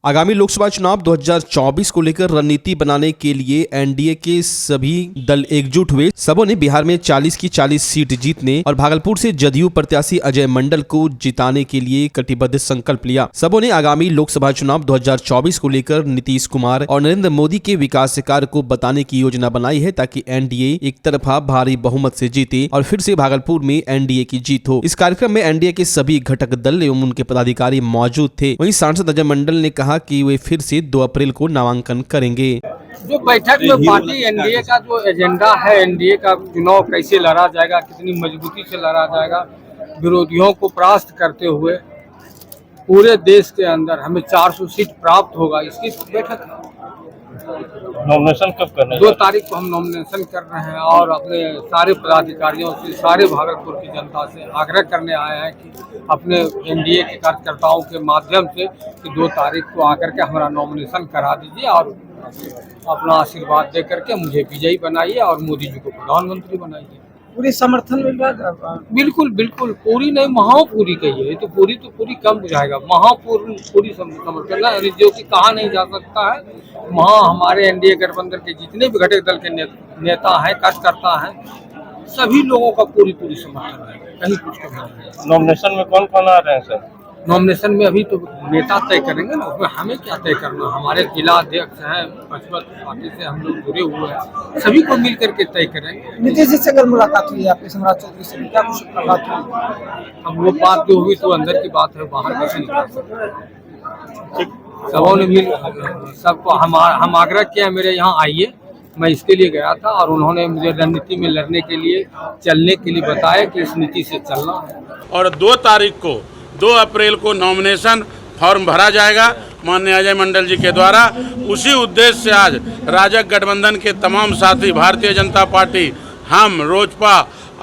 आगामी लोकसभा चुनाव 2024 को लेकर रणनीति बनाने के लिए एनडीए के सभी दल एकजुट हुए। सबों ने बिहार में 40 की 40 सीट जीतने और भागलपुर से जदयू प्रत्याशी अजय मंडल को जिताने के लिए कटिबद्ध संकल्प लिया। सबों ने आगामी लोकसभा चुनाव 2024 को लेकर नीतीश कुमार और नरेंद्र मोदी के विकास कार्य को बताने की योजना बनाई है, ताकि एनडीए एक तरफा भारी बहुमत से जीते और फिर से भागलपुर में एनडीए की जीत हो। इस कार्यक्रम में एनडीए के सभी घटक दल एवं उनके पदाधिकारी मौजूद थे। वहीं सांसद अजय मंडल ने कहा कि वे फिर से 2 अप्रैल को नामांकन करेंगे। जो बैठक में पार्टी एनडीए का जो एजेंडा है, एनडीए का चुनाव कैसे लड़ा जाएगा, कितनी मजबूती से लड़ा जाएगा, विरोधियों को परास्त करते हुए पूरे देश के अंदर हमें 400 सीट प्राप्त होगा, इसकी बैठक है। नॉमिनेशन कब करना है? 2 तारीख को हम नॉमिनेशन कर रहे हैं और अपने सारे पदाधिकारियों से, सारे भागलपुर की जनता से आग्रह करने आए हैं कि अपने एनडीए के कार्यकर्ताओं के माध्यम से कि 2 तारीख को आकर के हमारा नॉमिनेशन करा दीजिए और अपना आशीर्वाद दे करके मुझे विजयी बनाइए और मोदी जी को प्रधानमंत्री बनाइए। पूरी समर्थन मिल रहा है? बिल्कुल बिल्कुल, पूरी नहीं महापूरी कहिए, तो पूरी कम बुझाएगा, महापूरी समर्थन है, जो कि कहा नहीं जा सकता है। वहाँ हमारे एनडीए गठबंधन के जितने भी घटक दल के नेता हैं, कार्यकर्ता हैं, सभी लोगों का पूरी समर्थन है, कहीं कुछ कमी नहीं है। नॉमिनेशन में कौन कौन आ रहे हैं सर? नॉमिनेशन में अभी तो नेता तय करेंगे ना, उसमें हमें क्या तय करना। हमारे जिला अध्यक्ष हैं, भाजपा पार्टी से हम लोग जुड़े हुए हैं, सभी को मिल करके तय करेंगे। नीतीश जी से अगर मुलाकात हुई आपकी, सम्राट चौधरी से क्या कुछ बात हुई? अब वो बात जो हुई तो अंदर की बात है, बाहर कैसे निकाल सकते। सबों ने मिल सबको हम आग्रह किया मेरे यहाँ आइए, मैं इसके लिए गया था और उन्होंने मुझे रणनीति में लड़ने के लिए, चलने के लिए बताया कि इस नीति से चलना है। और 2 तारीख को 2 अप्रैल को नॉमिनेशन फॉर्म भरा जाएगा माननीय अजय मंडल जी के द्वारा। उसी उद्देश्य से आज राजग गठबंधन के तमाम साथी, भारतीय जनता पार्टी, हम, रोजपा,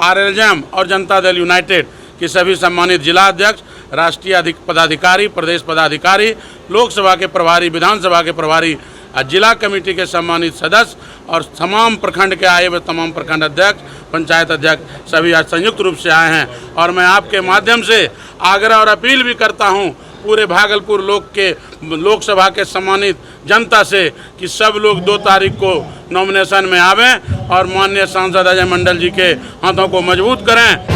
आरएलजेम और जनता दल यूनाइटेड के सभी सम्मानित जिला अध्यक्ष, राष्ट्रीय पदाधिकारी, प्रदेश पदाधिकारी, लोकसभा के प्रभारी, विधानसभा के प्रभारी, जिला कमेटी के सम्मानित सदस्य और तमाम प्रखंड के आए हुए तमाम प्रखंड अध्यक्ष, पंचायत अध्यक्ष सभी आज संयुक्त रूप से आए हैं। और मैं आपके माध्यम से आग्रह और अपील भी करता हूं पूरे भागलपुर लोकसभा के सम्मानित जनता से कि सब लोग 2 तारीख को नॉमिनेशन में आवें और माननीय सांसद अजय मंडल जी के हाथों को मजबूत करें।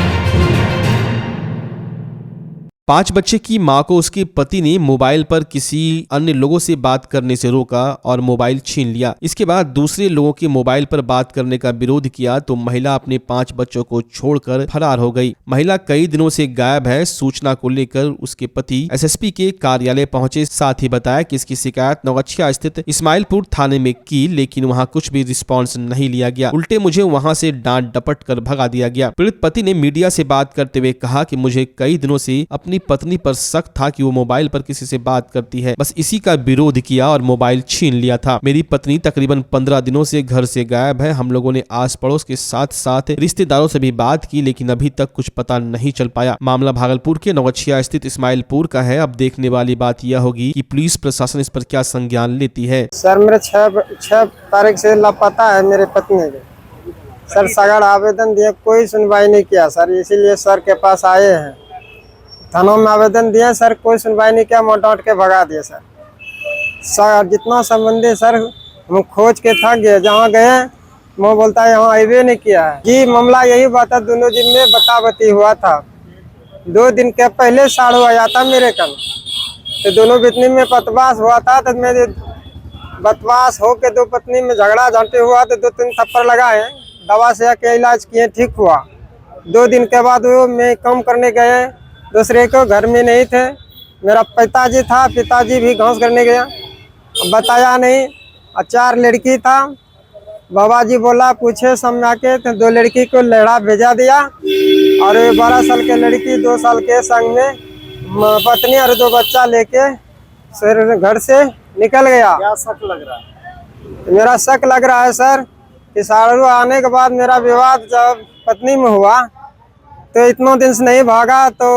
5 बच्चे की मां को उसके पति ने मोबाइल पर किसी अन्य लोगों से बात करने से रोका और मोबाइल छीन लिया। इसके बाद दूसरे लोगों के मोबाइल पर बात करने का विरोध किया तो महिला अपने 5 बच्चों को छोड़कर फरार हो गई। महिला कई दिनों से गायब है। सूचना को लेकर उसके पति एसएसपी के कार्यालय पहुंचे। साथ ही बताया कि इसकी शिकायत नौगछिया स्थित इस्माइलपुर थाने में की, लेकिन वहां कुछ भी रिस्पॉन्स नहीं लिया गया। उल्टे मुझे वहां से डांट डपट कर भगा दिया गया। पीड़ित पति ने मीडिया से बात करते हुए कहा कि मुझे कई दिनों से अपनी पत्नी पर शक था कि वो मोबाइल पर किसी से बात करती है, बस इसी का विरोध किया और मोबाइल छीन लिया था। मेरी पत्नी तकरीबन 15 दिनों से घर से गायब है। हम लोगों ने आस पड़ोस के साथ रिश्तेदारों से भी बात की, लेकिन अभी तक कुछ पता नहीं चल पाया। मामला भागलपुर के नौगछिया स्थित इस्माइलपुर का है। अब देखने वाली बात यह होगी कि पुलिस प्रशासन इस पर क्या संज्ञान लेती है। सर मेरे 6 तारीख से लापता है मेरे पत्नी को। सर सगड़ आवेदन दिए, कोई सुनवाई नहीं किया सर, इसीलिए सर के पास आए हैं। थानों में आवेदन दिया सर, कोई सुनवाई नहीं किया, डांट के भगा दिया सर। जितना संबंधी सर हम खोज के थक गए, जहाँ गए वो बोलता है यहाँ आईवे नहीं किया है जी। मामला यही बात है, दोनों दिन में बताबती हुआ था। 2 दिन के पहले साढ़ू आया था मेरे कल, तो दोनों पत्नी में बतवास हुआ था। तो मेरे बतवास हो के 2 पत्नी में झगड़ा झांटे हुआ, तो 2-3 थप्पड़ लगाए, दवा से आके इलाज किए, ठीक हुआ। 2 दिन के बाद वो मैं काम करने गए, दूसरे को घर में नहीं थे। मेरा पिताजी था, पिताजी भी घास करने गया, बताया नहीं। और 4 लड़की था, बाबा जी बोला पूछे समझा के, तो 2 लड़की को लड़ा भेजा दिया और 12 साल के लड़की 2 साल के संग में पत्नी और 2 बच्चा लेके घर से निकल गया। क्या शक लग रहा है? मेरा शक लग रहा है सर कि साड़ू आने के बाद मेरा विवाद जब पत्नी में हुआ तो इतनों दिन से नहीं भागा, तो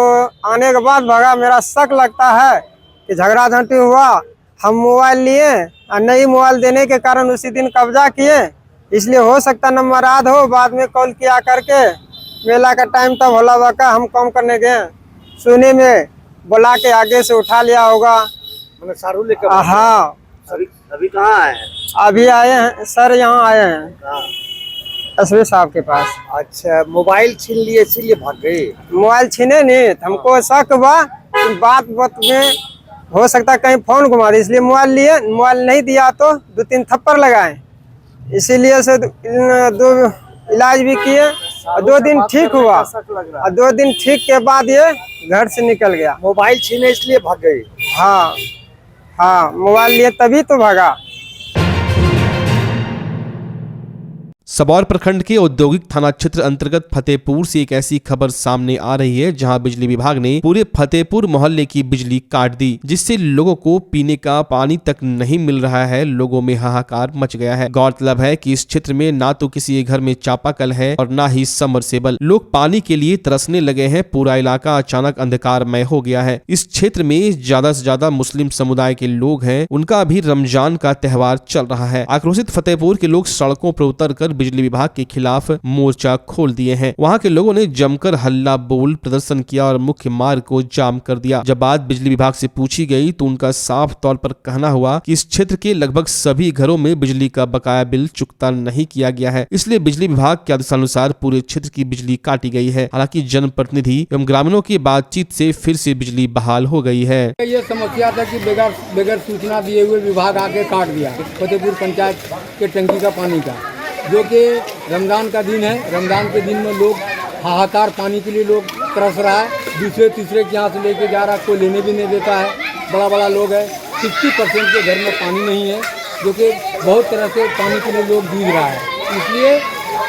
आने के बाद भागा। मेरा शक लगता है कि झगड़ा झांटी हुआ, हम मोबाइल लिए और नई मोबाइल देने के कारण उसी दिन कब्जा किए, इसलिए हो सकता नंबर याद हो। बाद में कॉल किया करके मेला का टाइम तब भोला बाबा का हम काम करने गए, सुने में बुला के आगे से उठा लिया होगा। मतलब सारू लेकर हाँ अभी अभी कहाँ आए हैं? अभी आए हैं सर, यहाँ आए हैं एसपी साहब के पास। अच्छा, मोबाइल छीन लिए इसीलिए भाग गए? मोबाइल छीने नहीं, हमको शक हुआ कि बात में हो सकता है कहीं फोन घुमा दे, इसलिए मोबाइल लिए। मोबाइल नहीं दिया तो 2-3 थप्पड़ लगाए, इसीलिए से दो इलाज भी किए और 2 दिन ठीक हुआ और 2 दिन ठीक के बाद ये घर से निकल गया। मोबाइल छीने इसलिए भाग गए? हाँ हाँ, मोबाइल लिए तभी तो भागा। सबौर प्रखंड के औद्योगिक थाना क्षेत्र अंतर्गत फतेहपुर से एक ऐसी खबर सामने आ रही है जहां बिजली विभाग ने पूरे फतेहपुर मोहल्ले की बिजली काट दी, जिससे लोगों को पीने का पानी तक नहीं मिल रहा है। लोगों में हाहाकार मच गया है। गौरतलब है कि इस क्षेत्र में ना तो किसी घर में चापाकल है और ना ही सबमर्सिबल। लोग पानी के लिए तरसने लगे हैं। पूरा इलाका अचानक अंधकारमय हो गया है। इस क्षेत्र में ज्यादा से ज्यादा मुस्लिम समुदाय के लोग हैं। उनका अभी रमजान का त्योहार चल रहा है। आक्रोशित फतेहपुर के लोग सड़कों पर उतरकर बिजली विभाग के खिलाफ मोर्चा खोल दिए हैं। वहां के लोगों ने जमकर हल्ला बोल प्रदर्शन किया और मुख्य मार्ग को जाम कर दिया। जब बात बिजली विभाग से पूछी गई तो उनका साफ तौर पर कहना हुआ कि इस क्षेत्र के लगभग सभी घरों में बिजली का बकाया बिल चुकता नहीं किया गया है, इसलिए बिजली विभाग के आदेशानुसार पूरे क्षेत्र की बिजली काटी गई है। हालांकि जनप्रतिनिधि एवं ग्रामीणों की बातचीत से फिर से बिजली बहाल हो गई है। ये समस्या था कि बगैर सूचना दिए हुए विभाग आके काट दिया फतेहपुर पंचायत के टंकी का पानी का, जो कि रमज़ान का दिन है। रमज़ान के दिन में लोग हाहाकार, पानी के लिए लोग तरस रहा है। दूसरे तीसरे के यहाँ से लेके जा रहा है, कोई लेने भी नहीं देता है। बड़ा बड़ा लोग है, 60% के घर में पानी नहीं है, जो कि बहुत तरह से पानी के लिए लोग जूझ रहा है। इसलिए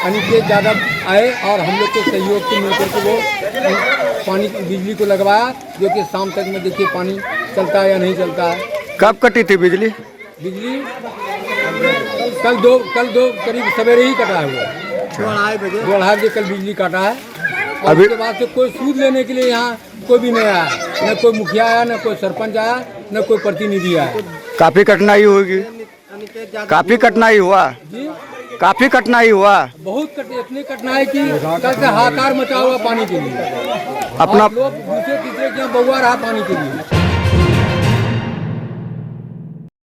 अनिकेत यादव आए और हम लोग के सहयोग से मिलकर के वो पानी बिजली को लगवाया, जो कि शाम तक में देखिए पानी चलता है या नहीं चलता है। कब कटी थी बिजली? बिजली कल दो करीब सवेरे ही कटा हुआ, 2:30 बजे कल बिजली काटा है। और उसके बाद से कोई सूद लेने के लिए यहाँ कोई भी नहीं आया, न कोई मुखिया आया, न कोई सरपंच आया, न कोई प्रतिनिधि आया। काफी कठिनाई होगी, काफी कठिनाई हुआ जी, काफी कठिनाई हुआ। बहुत इतनी कठिनाई की कल से हाहाकार मचा हुआ पानी के लिए। अपना लोग दूसरे तीसरे के यहाँ बउआ रहा पानी के लिए।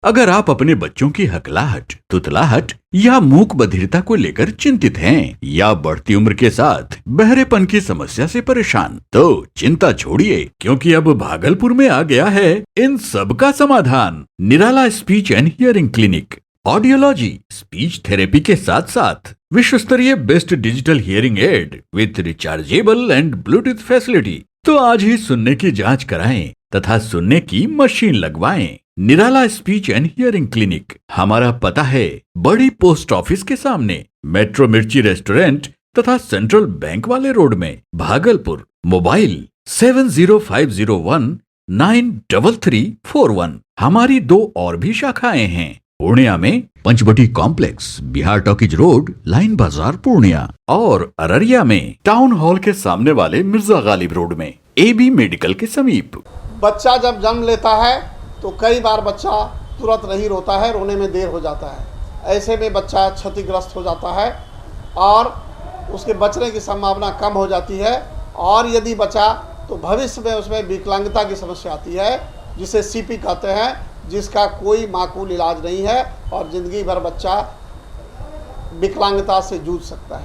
अगर आप अपने बच्चों की हकलाहट, तुतलाहट या मूक बधिरता को लेकर चिंतित हैं या बढ़ती उम्र के साथ बहरेपन की समस्या से परेशान, तो चिंता छोड़िए, क्योंकि अब भागलपुर में आ गया है इन सब का समाधान। Nirala speech and hearing clinic. Audiology, speech therapy के साथ साथ विश्व स्तरीय best digital hearing aid with rechargeable and Bluetooth facility. तो आज ही सुनने की जांच कराएं तथा सुनने की मशीन लगवाएं। निराला स्पीच एंड हियरिंग क्लिनिक। हमारा पता है बड़ी पोस्ट ऑफिस के सामने, मेट्रो मिर्ची रेस्टोरेंट तथा सेंट्रल बैंक वाले रोड में, भागलपुर। मोबाइल 7050193341। हमारी 2 और भी शाखाएं हैं, पूर्णिया में Panchvati complex, Bihar talkies road, line Bazar Purnia, और अररिया में टाउन हॉल के सामने वाले मिर्जा गालिब रोड में, AB मेडिकल के समीप। बच्चा जब जन्म लेता है तो कई बार बच्चा तुरंत नहीं रोता है, रोने में देर हो जाता है। ऐसे में बच्चा क्षतिग्रस्त हो जाता है और उसके बचने की संभावना कम हो जाती है। और यदि बचा तो भविष्य में उसमें विकलांगता की समस्या आती है, जिसे CP कहते हैं, जिसका कोई माकूल इलाज नहीं है और ज़िंदगी भर बच्चा विकलांगता से जूझ सकता है।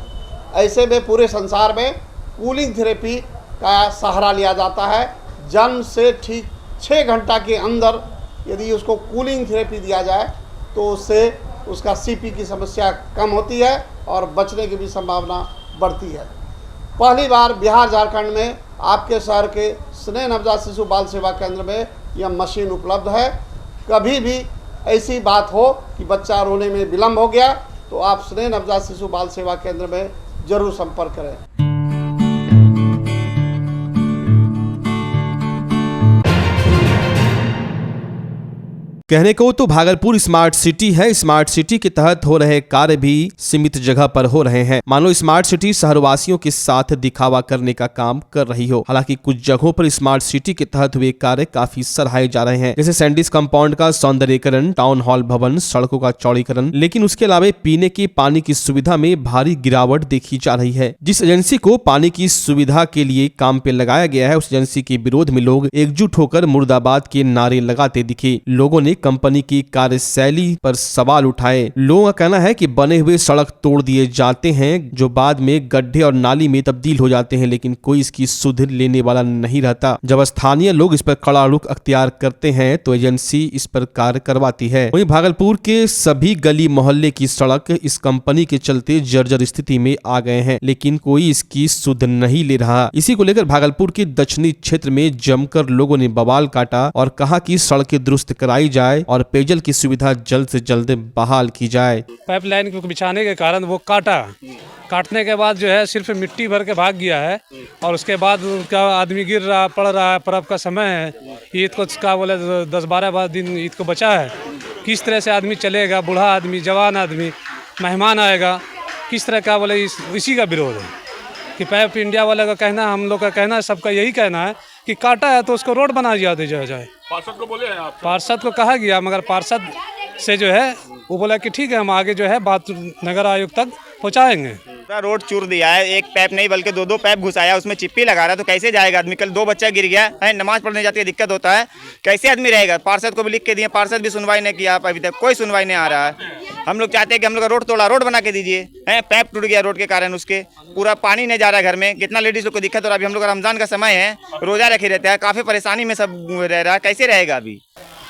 ऐसे में पूरे संसार में कूलिंग थेरेपी का सहारा लिया जाता है। जन्म से ठीक 6 घंटा के अंदर यदि उसको कूलिंग थेरेपी दिया जाए तो उससे उसका CP की समस्या कम होती है और बचने की भी संभावना बढ़ती है। पहली बार बिहार झारखंड में आपके शहर के स्नेह नवजात शिशु बाल सेवा केंद्र में यह मशीन उपलब्ध है। कभी भी ऐसी बात हो कि बच्चा रोने में विलम्ब हो गया तो आप स्नेह नवजात शिशु बाल सेवा केंद्र में जरूर संपर्क करें। कहने को तो भागलपुर स्मार्ट सिटी है। स्मार्ट सिटी के तहत हो रहे कार्य भी सीमित जगह पर हो रहे हैं, मानो स्मार्ट सिटी शहरवासियों के साथ दिखावा करने का काम कर रही हो। हालांकि कुछ जगहों पर स्मार्ट सिटी के तहत हुए कार्य काफी सराहे जा रहे हैं, जैसे सैंडिस कंपाउंड का सौंदर्यीकरण, टाउन हॉल भवन, सड़कों का चौड़ीकरण। लेकिन उसके अलावा पीने के पानी की सुविधा में भारी गिरावट देखी जा रही है। जिस एजेंसी को पानी की सुविधा के लिए काम पे लगाया गया है, उस एजेंसी के विरोध में लोग एकजुट होकर मुर्दाबाद के नारे लगाते दिखे। लोगों ने कंपनी की कार्यशैली पर सवाल उठाए। लोगों का कहना है कि बने हुए सड़क तोड़ दिए जाते हैं, जो बाद में गड्ढे और नाली में तब्दील हो जाते हैं, लेकिन कोई इसकी सुध लेने वाला नहीं रहता। जब स्थानीय लोग इस पर कड़ा रुख अख्तियार करते हैं तो एजेंसी इस पर कार्य करवाती है। वहीं भागलपुर के सभी गली मोहल्ले की सड़क इस कंपनी के चलते जर्जर स्थिति में आ गए हैं, लेकिन कोई इसकी सुध नहीं ले रहा। इसी को लेकर भागलपुर के दक्षिणी क्षेत्र में जमकर लोगों ने बवाल काटा और कहा कि सड़कें दुरुस्त कराई जाए और पेयजल की सुविधा जल्द से जल्द बहाल की जाए। पाइपलाइन को बिछाने के कारण वो काटने के बाद जो है सिर्फ मिट्टी भर के भाग गया है, और उसके बाद क्या आदमी गिर रहा पड़ रहा है। पर्व का समय है, ईद को क्या बोले 10-12 दिन ईद को बचा है। किस तरह से आदमी चलेगा, बूढ़ा आदमी, जवान आदमी, मेहमान आएगा, किस तरह का बोले इसी का विरोध है कि पाइप इंडिया वाले का कहना, हम लोग का कहना है, सबका यही कहना है कि काटा है तो उसको रोड बना दिया जाए। पार्षद को बोले हैं आप? पार्षद को कहा गया, मगर पार्षद से जो है वो बोला कि ठीक है, हम आगे जो है बात नगर आयोग तक पहुँचाएंगे। रोड चूर दिया है, एक पैप नहीं बल्कि 2-2 पैप घुसाया, उसमें चिप्पी लगा रहा है, तो कैसे जाएगा आदमी? कल 2 बच्चा गिर गया है, नमाज पढ़ने जाते दिक्कत होता है, कैसे आदमी रहेगा? पार्षद को भी लिख के दिए, पार्षद भी सुनवाई नहीं किया, अभी तक कोई सुनवाई नहीं आ रहा है। हम लोग चाहते हैं कि हम लोग का रोड तोड़ा, रोड बना के दीजिए। है पैप टूट गया रोड के कारण, उसके पूरा पानी नहीं जा रहा है घर में। कितना लेडीज लोग को दिक्कत हो रहा है। अभी हम लोग का रमजान का समय है, रोजा रखे रहते हैं, काफ़ी परेशानी में सब रह रहा है, कैसे रहेगा अभी?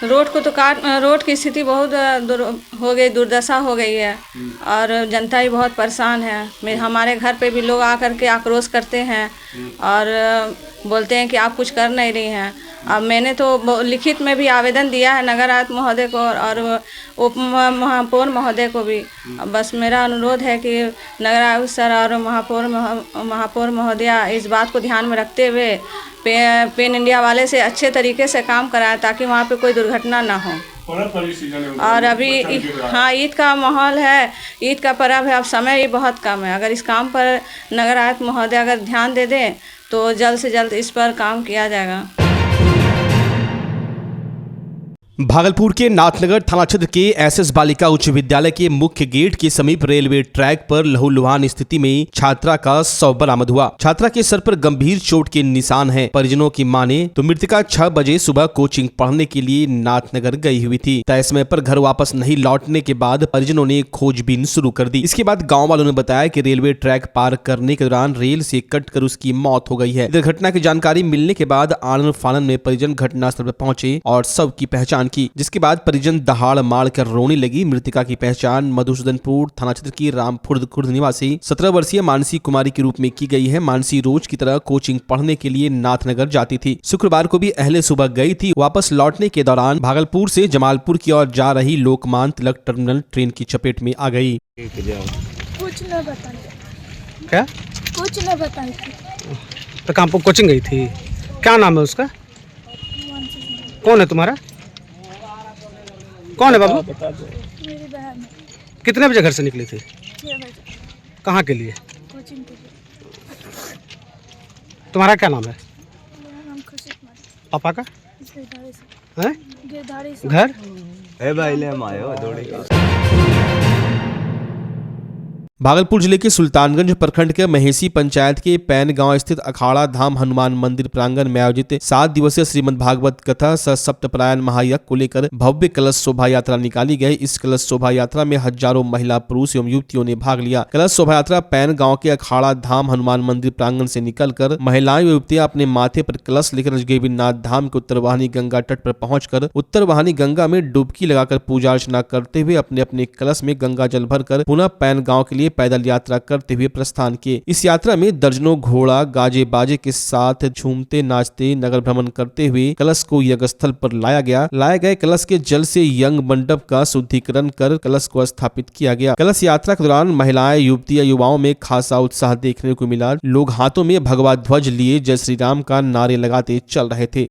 रोड को तो रोड की स्थिति बहुत हो गई, दुर्दशा हो गई है, और जनता भी बहुत परेशान है। हमारे घर पे भी लोग आकर के आक्रोश करते हैं और बोलते हैं कि आप कुछ कर नहीं रही हैं। अब मैंने तो लिखित में भी आवेदन दिया है नगर आयुक्त महोदय को और उप महापौर महोदय को भी। बस मेरा अनुरोध है कि नगर आयुक्त सर और महापौर महोदया इस बात को ध्यान में रखते हुए पेन इंडिया वाले से अच्छे तरीके से काम कराएं, ताकि वहाँ पे कोई दुर्घटना ना हो। और अभी हाँ, ईद का माहौल है, ईद का पर्व है, अब समय भी बहुत कम है। अगर इस काम पर नगर आयुक्त महोदय अगर ध्यान दे दें तो जल्द से जल्द इस पर काम किया जाएगा। भागलपुर के नाथनगर थाना क्षेत्र के एसएस बालिका उच्च विद्यालय के मुख्य गेट के समीप रेलवे ट्रैक पर लहूलुहान स्थिति में छात्रा का शव बरामद हुआ। छात्रा के सर पर गंभीर चोट के निशान हैं। परिजनों की माने तो मृतका 6 बजे सुबह कोचिंग पढ़ने के लिए नाथनगर गई हुई थी। तय समय पर घर वापस नहीं लौटने के बाद परिजनों ने खोजबीन शुरू कर दी। इसके बाद गाँव वालों ने बताया कि रेलवे ट्रैक पार करने के दौरान रेल से कटकर उसकी मौत हो गई है। इधर घटना की जानकारी मिलने के बाद आनन फानन में परिजन घटनास्थल पर पहुंचे और शव की पहचान की, जिसके बाद परिजन दहाड़ मार कर रोने लगी। मृतिका की पहचान मधुसूदनपुर थाना क्षेत्र की रामपुर खुर्द निवासी 17 वर्षीय मानसी कुमारी के रूप में की गई है। मानसी रोज की तरह कोचिंग पढ़ने के लिए नाथनगर जाती थी। शुक्रवार को भी अहले सुबह गई थी। वापस लौटने के दौरान भागलपुर से जमालपुर की ओर जा रही लोकमान्य तिलक टर्मिनल ट्रेन की चपेट में आ गई। कुछ न बताई। क्या? कुछ न बताई थी। तो कहाँ पर कोचिंग गई थी? क्या नाम है उसका? कौन है तुम्हारा? कौन है बाबू? मेरी बहन। कितने बजे घर से निकली थी? 6 बजे। कहाँ के लिए? कोचिंग के लिए। तुम्हारा क्या नाम है? मेरा नाम खुशी कुमारी। पापा का? गिरधारी से। हैं? गिरधारी से। घर? ए भाई ले मायो दौड़ी। भागलपुर जिले के सुल्तानगंज प्रखंड के महेसी पंचायत के पैन गांव स्थित अखाड़ा धाम हनुमान मंदिर प्रांगण में आयोजित 7 दिवसीय श्रीमद् भागवत कथा सप्तपरायण महायज्ञ को लेकर भव्य कलश शोभा यात्रा निकाली गई। इस कलश शोभा यात्रा में हजारों महिला, पुरुष एवं युवतियों ने भाग लिया। कलश शोभा यात्रा पैन गाँव के अखाड़ा धाम हनुमान मंदिर प्रांगण से निकलकर महिलाएं व युवतियां अपने माथे पर कलश लेकर गैवीनाथ धाम के उत्तर वाहिनी गंगा तट पर पहुंचकर उत्तर वाहिनी गंगा में डुबकी लगाकर पूजा अर्चना करते हुए अपने अपने कलश में गंगा जल भरकर पुनः पैन गाँव के लिए पैदल यात्रा करते हुए प्रस्थान किए। इस यात्रा में दर्जनों घोड़ा गाजे बाजे के साथ झूमते नाचते नगर भ्रमण करते हुए कलश को यज्ञ स्थल पर लाया गया। लाए गए कलश के जल से यज्ञ मंडप का शुद्धिकरण कर कलश को स्थापित किया गया। कलश यात्रा के दौरान महिलाएं, युवतियां, युवाओं में खासा उत्साह देखने को मिला। लोग हाथों में भगवा ध्वज लिए जय श्री राम का नारे लगाते चल रहे थे।